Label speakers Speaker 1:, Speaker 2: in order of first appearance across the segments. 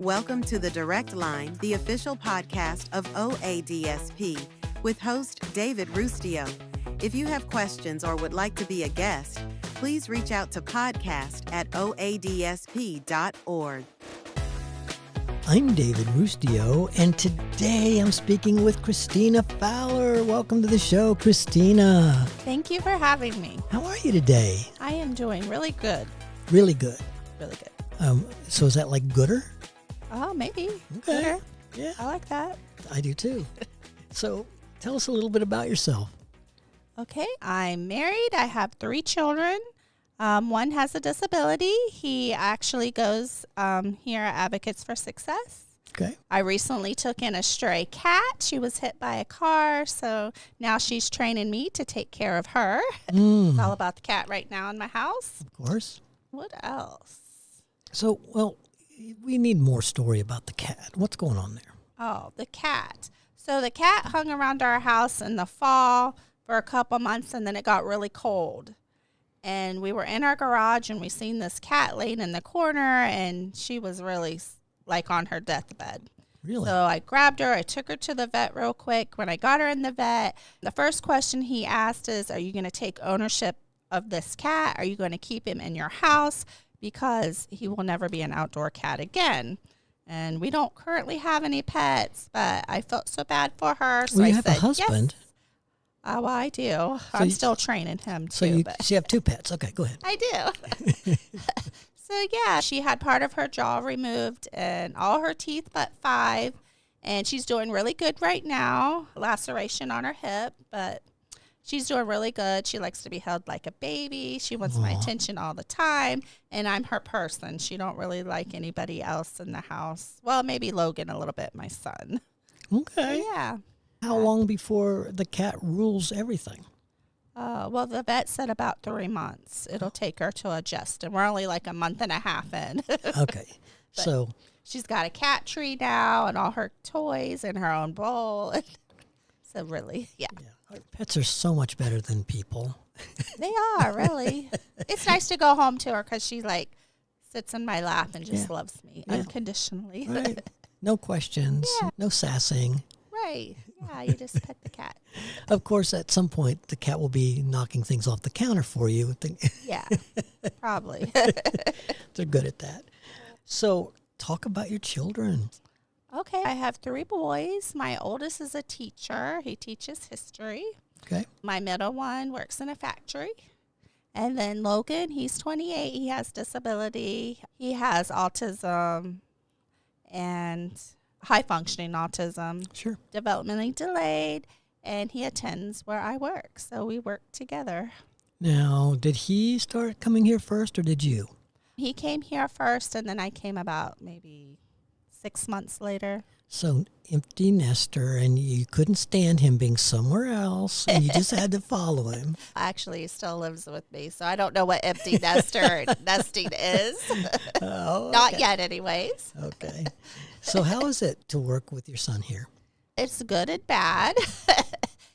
Speaker 1: Welcome to The Direct Line, the official podcast of OADSP, with host David Rustio. If you have questions or would like to be a guest, please reach out to podcast@oadsp.org.
Speaker 2: I'm David Rustio, and today I'm speaking with Christina Fowler. Welcome to the show, Christina.
Speaker 3: Thank you for having me.
Speaker 2: How are you today?
Speaker 3: I am doing really good.
Speaker 2: Really good.
Speaker 3: Really good.
Speaker 2: So is that like gooder?
Speaker 3: Oh, maybe.
Speaker 2: Okay.
Speaker 3: Gooder.
Speaker 2: Yeah.
Speaker 3: I like that.
Speaker 2: I do too. So tell us a little bit about yourself.
Speaker 3: Okay. I'm married. I have 3 children. One has a disability. He actually goes here at Advocacy for Success.
Speaker 2: Okay.
Speaker 3: I recently took in a stray cat. She was hit by a car, so now she's training me to take care of her. It's all about the cat right now in my house.
Speaker 2: Of course.
Speaker 3: What else?
Speaker 2: So, we need more story about the cat. What's going on there?
Speaker 3: Oh, the cat. So the cat hung around our house in the fall for a couple months, and then it got really cold. And we were in our garage, and we seen this cat laying in the corner, and she was really like on her deathbed.
Speaker 2: Really?
Speaker 3: So I grabbed her. I took her to the vet real quick. When I got her in the vet, the first question he asked is, are you going to take ownership of this cat? Are you going to keep him in your house? Because he will never be an outdoor cat again. And we don't currently have any pets, but I felt so bad for her. So
Speaker 2: well, you
Speaker 3: I
Speaker 2: have
Speaker 3: said,
Speaker 2: a husband.
Speaker 3: Yes. Well, I do. I'm still training him, too.
Speaker 2: So you have 2 pets. Okay, go ahead.
Speaker 3: I do. So, yeah, she had part of her jaw removed and all her teeth but 5. And she's doing really good right now. Laceration on her hip, but she's doing really good. She likes to be held like a baby. She wants my attention all the time. And I'm her person. She don't really like anybody else in the house. Well, maybe Logan a little bit, my son.
Speaker 2: Okay.
Speaker 3: So, yeah.
Speaker 2: How long before the cat rules everything?
Speaker 3: Well, the vet said about 3 months. It'll take her to adjust. And we're only like a month and a half in.
Speaker 2: Okay. So
Speaker 3: she's got a cat tree now and all her toys and her own bowl. So really, yeah.
Speaker 2: pets are so much better than people.
Speaker 3: They are, really. It's nice to go home to her because she, like, sits in my lap and just loves me unconditionally.
Speaker 2: Right. No questions, no sassing.
Speaker 3: Right. Yeah, you just pet the cat.
Speaker 2: Of course, at some point, the cat will be knocking things off the counter for you.
Speaker 3: Yeah, probably.
Speaker 2: They're good at that. So talk about your children.
Speaker 3: Okay. I have 3 boys. My oldest is a teacher. He teaches history.
Speaker 2: Okay.
Speaker 3: My middle one works in a factory. And then Logan, he's 28. He has disability. He has autism and high-functioning autism.
Speaker 2: Sure.
Speaker 3: Developmentally delayed. And he attends where I work. So we work together.
Speaker 2: Now, did he start coming here first or did you?
Speaker 3: He came here first, and then I came about maybe 6 months later.
Speaker 2: So empty nester, and you couldn't stand him being somewhere else, and you just had to follow him.
Speaker 3: Actually, he still lives with me, so I don't know what empty nester nesting is.
Speaker 2: Oh, okay.
Speaker 3: Not yet, anyways.
Speaker 2: Okay. So how is it to work with your son here?
Speaker 3: It's good and bad.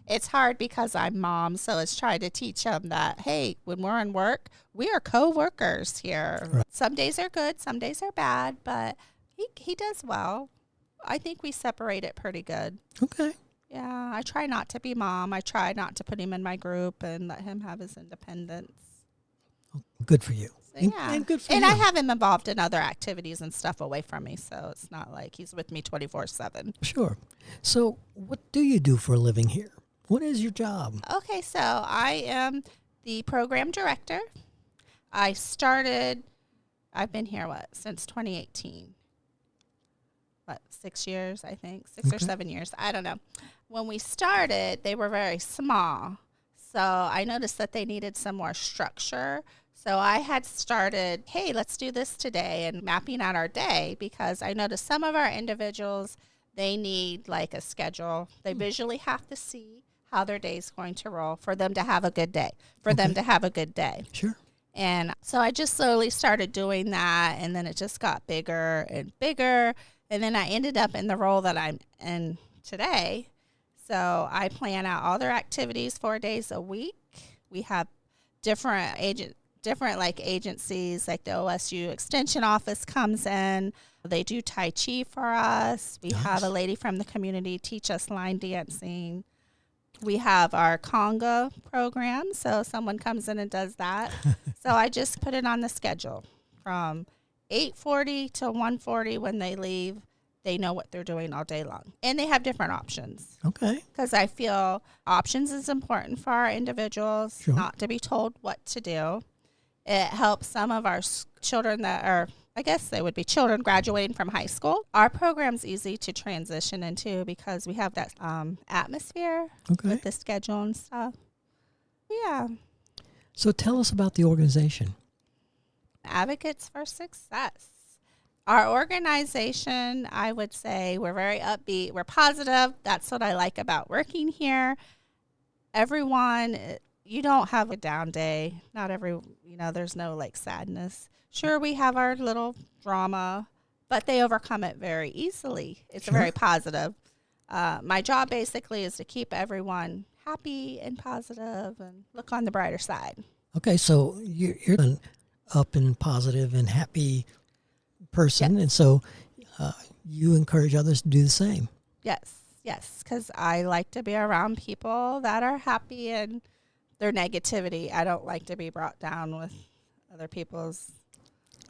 Speaker 3: It's hard because I'm mom, so it's trying to teach him that, hey, when we're in work, we are co-workers here.
Speaker 2: Right.
Speaker 3: Some days are good, some days are bad, but he does well. I think we separate it pretty good.
Speaker 2: Okay.
Speaker 3: Yeah, I try not to be mom. I try not to put him in my group and let him have his independence.
Speaker 2: Good for you.
Speaker 3: So, yeah.
Speaker 2: And good for
Speaker 3: and
Speaker 2: you.
Speaker 3: I have him involved in other activities and stuff away from me, so it's not like he's with me 24/7.
Speaker 2: Sure. So what do you do for a living here? What is your job?
Speaker 3: Okay, so I am the program director. I've been here, since 2018. 6 years, I think, 6 or 7 years. I don't know. When we started, they were very small. So I noticed that they needed some more structure. So I had started, hey, let's do this today, and mapping out our day, because I noticed some of our individuals, they need like a schedule. They visually have to see how their day is going to roll for them to have a good day,
Speaker 2: Sure.
Speaker 3: And so I just slowly started doing that, and then it just got bigger and bigger. And then I ended up in the role that I'm in today. So I plan out all their activities 4 days a week. We have different agencies, like the OSU Extension Office comes in. They do Tai Chi for us. We
Speaker 2: Nice.
Speaker 3: have a lady from the community teach us line dancing. We have our conga program, so someone comes in and does that. So I just put it on the schedule from 8:40 to 1:40 when they leave. They know what they're doing all day long. And they have different options.
Speaker 2: Okay.
Speaker 3: Because I feel options is important for our individuals,
Speaker 2: Sure.
Speaker 3: not to be told what to do. It helps some of our children that are, I guess they would be children graduating from high school. Our program's easy to transition into because we have that atmosphere
Speaker 2: Okay.
Speaker 3: with the schedule and stuff. Yeah.
Speaker 2: So tell us about the organization.
Speaker 3: Advocates for Success. Our organization, I would say, we're very upbeat. We're positive. That's what I like about working here. Everyone, you don't have a down day. Not every, there's no like sadness. Sure, we have our little drama, but they overcome it very easily. It's
Speaker 2: Sure.
Speaker 3: very positive. My job basically is to keep everyone happy and positive and look on the brighter side.
Speaker 2: Okay, so you're an up and positive and happy person,
Speaker 3: Yes.
Speaker 2: and so you encourage others to do the same.
Speaker 3: Yes, because I like to be around people that are happy and their negativity. I don't like to be brought down with other people's.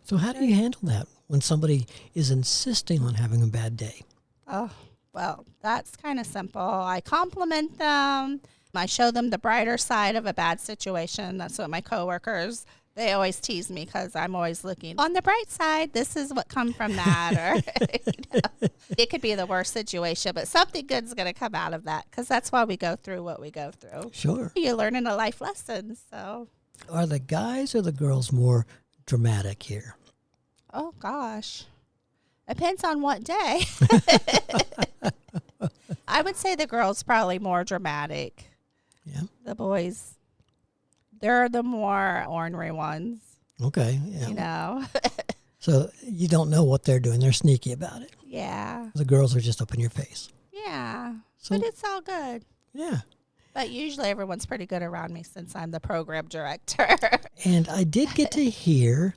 Speaker 2: So how do you handle that when somebody is insisting on having a bad day?
Speaker 3: Oh, well, that's kind of simple. I compliment them. I show them the brighter side of a bad situation. That's what my coworkers, they always tease me because I'm always looking on the bright side. This is what come from that. Or it could be the worst situation, but something good's going to come out of that because that's why we go through what we go through.
Speaker 2: Sure.
Speaker 3: You're learning a life lesson, so.
Speaker 2: Are the guys or the girls more dramatic here?
Speaker 3: Oh, gosh. Depends on what day. I would say the girls probably more dramatic.
Speaker 2: Yeah.
Speaker 3: The boys, they're the more ornery ones,
Speaker 2: Okay. Yeah. So you don't know what they're doing. They're sneaky about it.
Speaker 3: Yeah.
Speaker 2: The girls are just up in your face.
Speaker 3: Yeah.
Speaker 2: So
Speaker 3: But it's all good.
Speaker 2: yeah.
Speaker 3: But usually everyone's pretty good around me since I'm the program director.
Speaker 2: And I did get to hear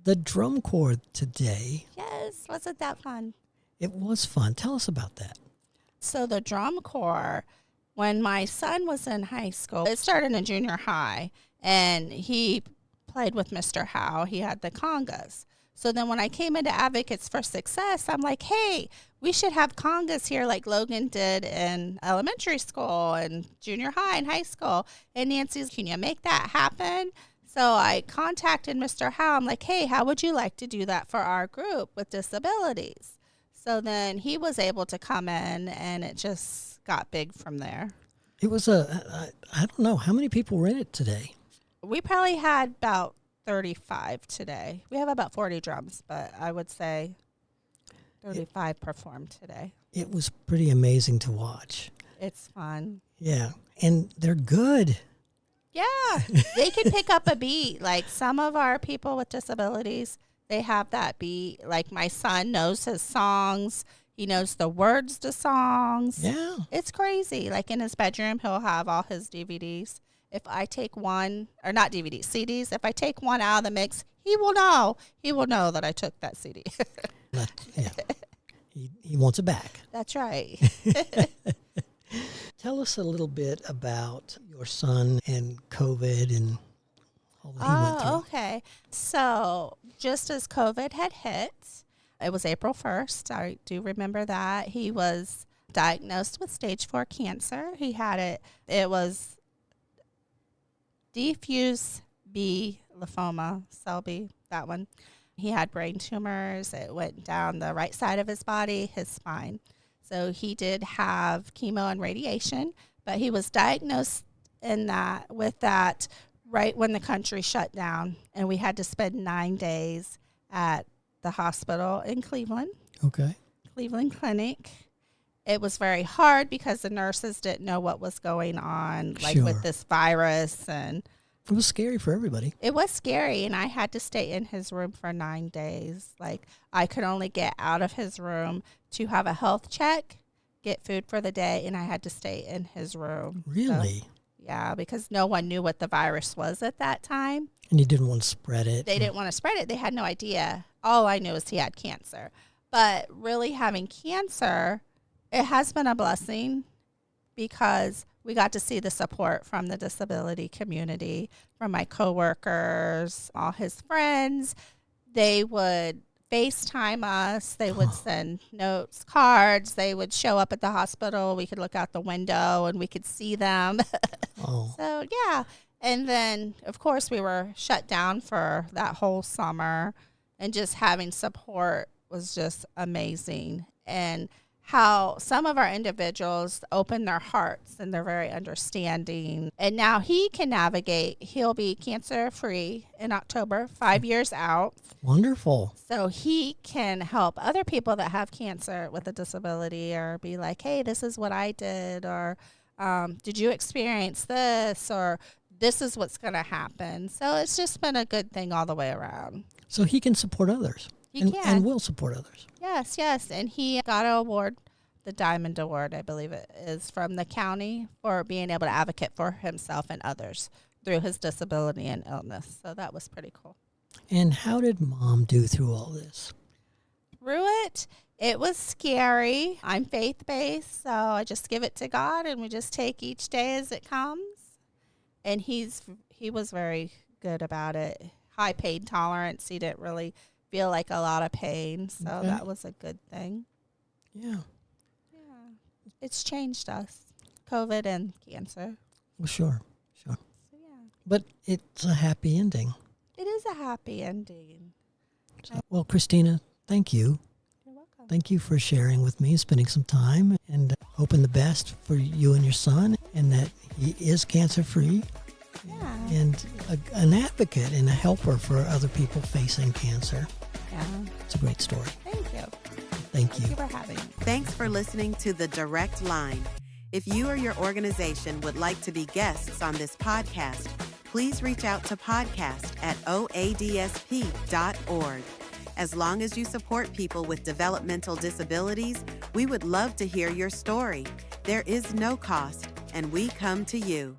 Speaker 2: the drum corps today.
Speaker 3: Yes. Wasn't that fun?
Speaker 2: It was fun. Tell us about that.
Speaker 3: So the drum corps, when my son was in high school, it started in junior high, and he played with Mr. Howe. He had the congas. So then when I came into Advocates for Success, I'm like, hey, we should have congas here like Logan did in elementary school and junior high and high school. And Nancy's, can you make that happen? So I contacted Mr. Howe. I'm like, hey, how would you like to do that for our group with disabilities? So then he was able to come in, and it just got big from there.
Speaker 2: It was I don't know, how many people were in it today?
Speaker 3: We probably had about 35 today. We have about 40 drums, but I would say 35 performed today.
Speaker 2: It was pretty amazing to watch.
Speaker 3: It's fun.
Speaker 2: Yeah. And they're good.
Speaker 3: Yeah, they can pick up a beat. Like some of our people with disabilities, they have that beat. Like my son knows his songs. He knows the words to songs.
Speaker 2: Yeah.
Speaker 3: It's crazy. Like in his bedroom, he'll have all his DVDs. If I take one, or not DVDs, CDs, if I take one out of the mix, he will know. He will know that I took that CD.
Speaker 2: Yeah. He wants it back.
Speaker 3: That's right.
Speaker 2: Tell us a little bit about your son and COVID and all that he went through.
Speaker 3: Okay. So just as COVID had hit, it was April 1st. I do remember that. He was diagnosed with stage 4 cancer. He had it was diffuse B lymphoma, cell B, that one. He had brain tumors. It went down the right side of his body, his spine. So he did have chemo and radiation, but he was diagnosed with that right when the country shut down, and we had to spend 9 days at the hospital in Cleveland.
Speaker 2: Okay.
Speaker 3: Cleveland Clinic. It was very hard because the nurses didn't know what was going on, like
Speaker 2: Sure.
Speaker 3: with this virus, and
Speaker 2: It was scary for everybody.
Speaker 3: it was scary. And I had to stay in his room for 9 days. Like I could only get out of his room to have a health check, get food for the day, and I had to stay in his room. So,
Speaker 2: Really?
Speaker 3: yeah, because no one knew what the virus was at that time.
Speaker 2: And you didn't want to spread it.
Speaker 3: They didn't want to spread it. They had no idea. All I knew is he had cancer. But really having cancer, it has been a blessing because we got to see the support from the disability community, from my coworkers, all his friends. They would FaceTime us. They would send notes, cards. They would show up at the hospital. We could look out the window and we could see them.
Speaker 2: Oh,
Speaker 3: So, yeah. And then, of course, we were shut down for that whole summer, and just having support was just amazing. And how some of our individuals open their hearts and they're very understanding. And now he can navigate. He'll be cancer-free in October, 5 years out.
Speaker 2: wonderful.
Speaker 3: So he can help other people that have cancer with a disability, or be like, hey, this is what I did, or did you experience this, or this is what's going to happen. So it's just been a good thing all the way around.
Speaker 2: So he can support others.
Speaker 3: He can.
Speaker 2: And will support others.
Speaker 3: Yes, yes. And he got an award, the Diamond Award, I believe it is, from the county for being able to advocate for himself and others through his disability and illness. So that was pretty cool.
Speaker 2: And how did Mom do through all this?
Speaker 3: Through it, it was scary. I'm faith-based, so I just give it to God, and we just take each day as it comes. And he was very good about it. High pain tolerance. He didn't really feel like a lot of pain, so
Speaker 2: Okay.
Speaker 3: that was a good thing.
Speaker 2: Yeah.
Speaker 3: Yeah, it's changed us, COVID and cancer.
Speaker 2: Well, sure.
Speaker 3: So yeah,
Speaker 2: But it's a happy ending.
Speaker 3: it is a happy ending.
Speaker 2: So, well, Christina, thank you.
Speaker 3: You're welcome.
Speaker 2: Thank you for sharing with me, spending some time, and hoping the best for you and your son, and that he is cancer-free,
Speaker 3: Yeah,
Speaker 2: and an advocate and a helper for other people facing cancer.
Speaker 3: yeah.
Speaker 2: It's a great story.
Speaker 3: Thank you.
Speaker 2: Thank
Speaker 3: Thank you
Speaker 2: you.
Speaker 3: for having me.
Speaker 1: Thanks for listening to The Direct Line. If you or your organization would like to be guests on this podcast, please reach out to podcast@oadsp.org. As long as you support people with developmental disabilities, we would love to hear your story. There is no cost, and we come to you.